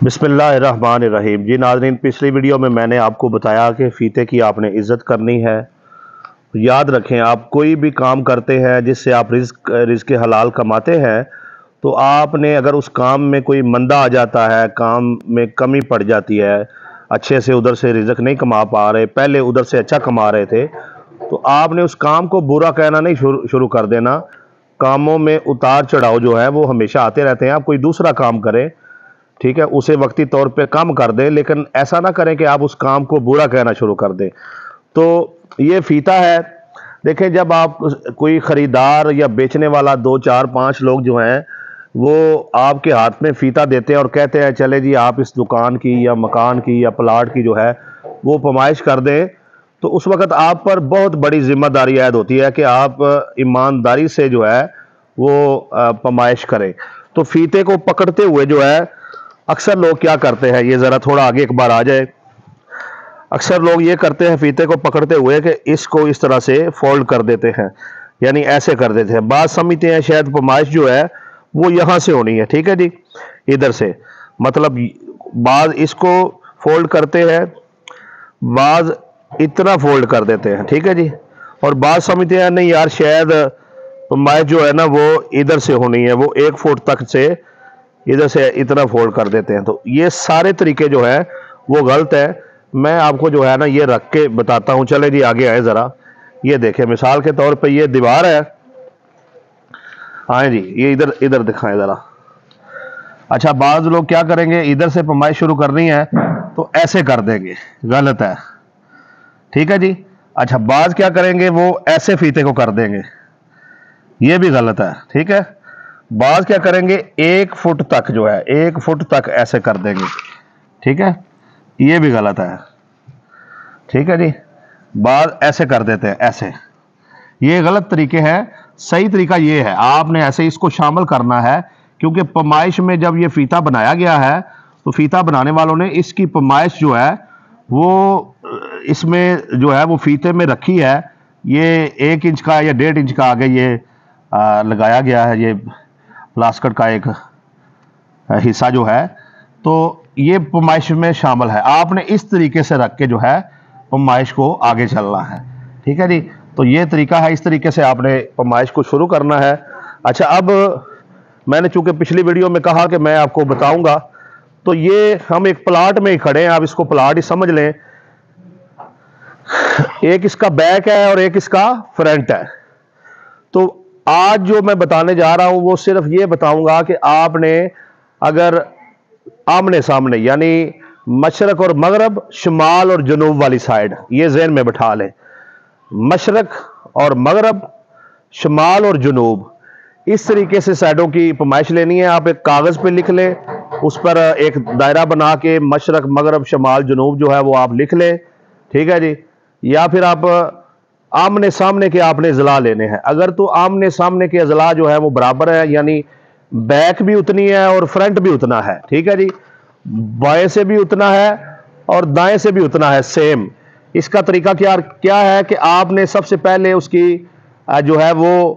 بسم اللہ الرحمن الرحیم۔ جی ناظرین، پچھلی ویڈیو میں نے آپ کو بتایا کہ فیتے کی آپ نے عزت کرنی ہے۔ یاد رکھیں، آپ کوئی بھی کام کرتے ہیں جس سے آپ رزق حلال کماتے ہیں، تو آپ نے اگر اس کام میں کوئی مندہ آ جاتا ہے، کام میں کمی پڑ جاتی ہے، اچھے سے ادھر سے رزق نہیں کما پا رہے، پہلے ادھر سے اچھا کما رہے تھے، تو آپ نے اس کام کو برا کہنا نہیں شروع کر دینا۔ کاموں میں اتار چڑھاؤ جو ہے وہ ہمیشہ آتے رہتے ہیں۔ آپ کوئی دوسرا کام کریں، ٹھیک ہے، اسے وقتی طور پہ کم کر دیں، لیکن ایسا نہ کریں کہ آپ اس کام کو برا کہنا شروع کر دیں۔ تو یہ فیتا ہے۔ دیکھیں، جب آپ کوئی خریدار یا بیچنے والا 2 4 5 لوگ جو ہیں وہ آپ کے ہاتھ میں فیتا دیتے ہیں اور کہتے ہیں چلے جی آپ اس دکان کی یا مکان کی یا پلاٹ کی جو ہے وہ پیمائش کر دیں، تو اس وقت آپ پر بہت بڑی ذمہ داری عائد ہوتی ہے کہ آپ ایمانداری سے جو ہے وہ پیمائش کریں۔ تو فیتے کو پکڑتے ہوئے جو ہے اکثر لوگ کیا کرتے ہیں، یہ ذرا تھوڑا آگے ایک بار آ جائے۔ اکثر لوگ یہ کرتے ہیں فیتے کو پکڑتے ہوئے کہ اس کو اس طرح سے فولڈ کر دیتے ہیں، یعنی ایسے کر دیتے ہیں۔ بعض سمجھتے ہیں شاید پیمائش جو ہے وہ یہاں سے ہونی ہے، ٹھیک ہے جی، ادھر سے، مطلب بعض اس کو فولڈ کرتے ہیں، بعض اتنا فولڈ کر دیتے ہیں، ٹھیک ہے جی، اور بعض سمجھتے ہیں نہیں یار شاید پیمائش جو ہے نا وہ ادھر سے ہونی ہے، وہ 1 فٹ تک سے ادھر سے اتنا فولڈ کر دیتے ہیں۔ تو یہ سارے طریقے جو ہے وہ غلط ہے۔ میں آپ کو جو ہے نا یہ رکھ کے بتاتا ہوں۔ چلے جی آگے آئے ذرا، یہ دیکھیں مثال کے طور پہ یہ دیوار ہے، آئیں جی یہ ادھر دکھائیں ذرا۔ اچھا، بعض لوگ کیا کریں گے، ادھر سے پیمائش شروع کرنی ہے تو ایسے کر دیں گے، غلط ہے، ٹھیک ہے جی۔ اچھا، بعض کیا کریں گے، وہ ایسے فیتے کو کر دیں گے، یہ بھی غلط ہے، ٹھیک ہے۔ بعض کیا کریں گے 1 فٹ تک جو ہے 1 فٹ تک ایسے کر دیں گے، ٹھیک ہے، یہ بھی غلط ہے، ٹھیک ہے جی۔ بعض ایسے کر دیتے ہیں، ایسے، یہ غلط طریقے ہیں۔ صحیح طریقہ یہ ہے، آپ نے ایسے اس کو شامل کرنا ہے، کیونکہ پیمائش میں جب یہ فیتا بنایا گیا ہے تو فیتا بنانے والوں نے اس کی پیمائش جو ہے وہ اس میں جو ہے وہ فیتے میں رکھی ہے۔ یہ 1 انچ کا یا 1.5 انچ کا آگے یہ لگایا گیا ہے، یہ پلاسکٹ کا ایک حصہ جو ہے، تو یہ پیمائش میں شامل ہے۔ آپ نے اس طریقے سے رکھ کے جو ہے پیمائش کو آگے چلنا ہے، ٹھیک ہے جی۔ تو یہ طریقہ ہے، اس طریقے سے آپ نے پیمائش کو شروع کرنا ہے۔ اچھا، اب میں نے چونکہ پچھلی ویڈیو میں کہا کہ میں آپ کو بتاؤں گا، تو یہ ہم ایک پلاٹ میں ہی کھڑے ہیں، آپ اس کو پلاٹ ہی سمجھ لیں۔ ایک اس کا بیک ہے اور ایک اس کا فرنٹ ہے۔ تو آج جو میں بتانے جا رہا ہوں وہ صرف یہ بتاؤں گا کہ آپ نے اگر آمنے سامنے، یعنی مشرق اور مغرب، شمال اور جنوب والی سائڈ، یہ ذہن میں بٹھا لیں، مشرق اور مغرب، شمال اور جنوب، اس طریقے سے سائڈوں کی پیمائش لینی ہے۔ آپ ایک کاغذ پہ لکھ لیں، اس پر ایک دائرہ بنا کے مشرق، مغرب، شمال، جنوب جو ہے وہ آپ لکھ لیں، ٹھیک ہے جی۔ یا پھر آپ آمنے سامنے کے آپ نے اضلاع لینے ہیں۔ اگر تو آمنے سامنے کے اضلاع جو ہے وہ برابر ہے، یعنی بیک بھی اتنی ہے اور فرنٹ بھی اتنا ہے، ٹھیک ہے جی، بائیں سے بھی اتنا ہے اور دائیں سے بھی اتنا ہے، سیم۔ اس کا طریقہ کیا ہے کہ آپ نے سب سے پہلے اس کی جو ہے وہ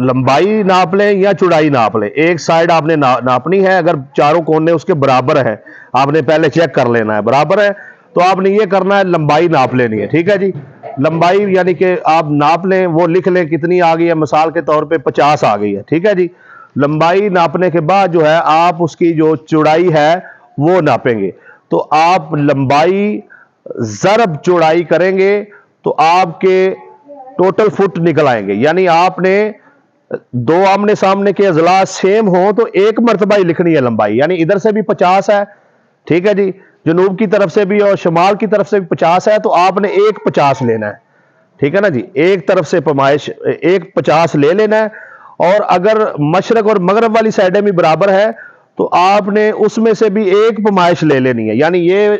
لمبائی ناپ لیں یا چوڑائی ناپ لیں۔ ایک سائڈ آپ نے ناپنی ہے، اگر چاروں کونے اس کے برابر ہیں، آپ نے پہلے چیک کر لینا ہے برابر ہے، تو آپ نے یہ کرنا ہے، لمبائی ناپ لینی ہے، ٹھیک ہے جی۔ لمبائی یعنی کہ آپ ناپ لیں، وہ لکھ لیں کتنی آ گئی ہے، مثال کے طور پہ 50 آ گئی ہے، ٹھیک ہے جی۔ لمبائی ناپنے کے بعد جو ہے آپ اس کی جو چوڑائی ہے وہ ناپیں گے۔ تو آپ لمبائی ضرب چوڑائی کریں گے تو آپ کے ٹوٹل فٹ نکل آئیں گے، یعنی آپ نے 2 آمنے سامنے کے اضلاع سیم ہوں تو 1 مرتبہ ہی لکھنی ہے لمبائی، یعنی ادھر سے بھی 50 ہے، ٹھیک ہے جی، جنوب کی طرف سے بھی اور شمال کی طرف سے بھی 50 ہے، تو آپ نے 1.50 لینا ہے، ٹھیک ہے نا جی۔ ایک طرف سے پیمائش 1.50 لے لینا ہے، اور اگر مشرق اور مغرب والی سائڈیں بھی برابر ہے تو آپ نے اس میں سے بھی 1 پیمائش لے لینی ہے، یعنی یہ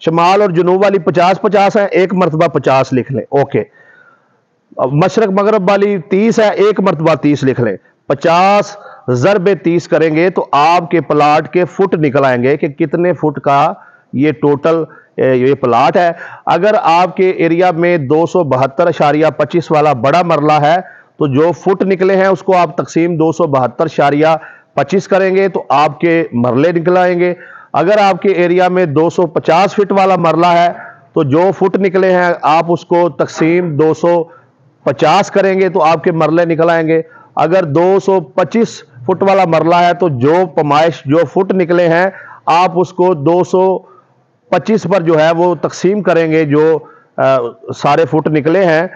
شمال اور جنوب والی 50-50 ہے، 1 مرتبہ 50 لکھ لیں، اوکے۔ مشرق مغرب والی 30 ہے، 1 مرتبہ 30 لکھ لیں۔ 50 ضرب 30 کریں گے تو آپ کے پلاٹ کے فٹ نکل آئیں گے کہ کتنے فٹ کا یہ ٹوٹل یہ پلاٹ ہے۔ اگر آپ کے ایریا میں 272.25 والا بڑا مرلہ ہے تو جو فٹ نکلے ہیں اس کو آپ تقسیم 272.25 25 کریں گے تو آپ کے مرلے نکل آئیں گے۔ اگر آپ کے ایریا میں 250 فٹ والا مرلہ ہے تو جو فٹ نکلے ہیں آپ اس کو تقسیم 250 کریں گے تو آپ کے مرلے نکل آئیں گے۔ اگر 225 فٹ والا مرلہ ہے تو جو پیمائش جو فٹ نکلے ہیں آپ اس کو 225 پر جو ہے وہ تقسیم کریں گے، جو سارے فٹ نکلے ہیں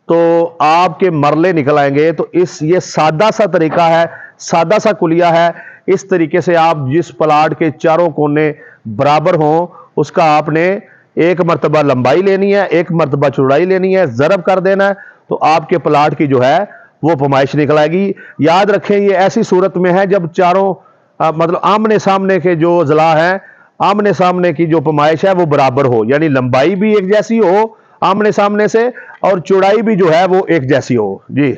تو آپ کے مرلے نکل آئیں گے۔ تو یہ سادہ سا طریقہ ہے، سادہ سا کلیہ ہے۔ اس طریقے سے آپ جس پلاٹ کے چاروں کونے برابر ہوں اس کا آپ نے ایک مرتبہ لمبائی لینی ہے، ایک مرتبہ چوڑائی لینی ہے، ضرب کر دینا ہے تو آپ کے پلاٹ کی جو ہے وہ پیمائش نکل آئے گی۔ یاد رکھیں یہ ایسی صورت میں ہے جب چاروں مطلب آمنے سامنے کے جو اضلاع ہیں، آمنے سامنے کی جو پیمائش ہے وہ برابر ہو، یعنی لمبائی بھی ایک جیسی ہو آمنے سامنے سے اور چوڑائی بھی جو ہے وہ ایک جیسی ہو۔ جی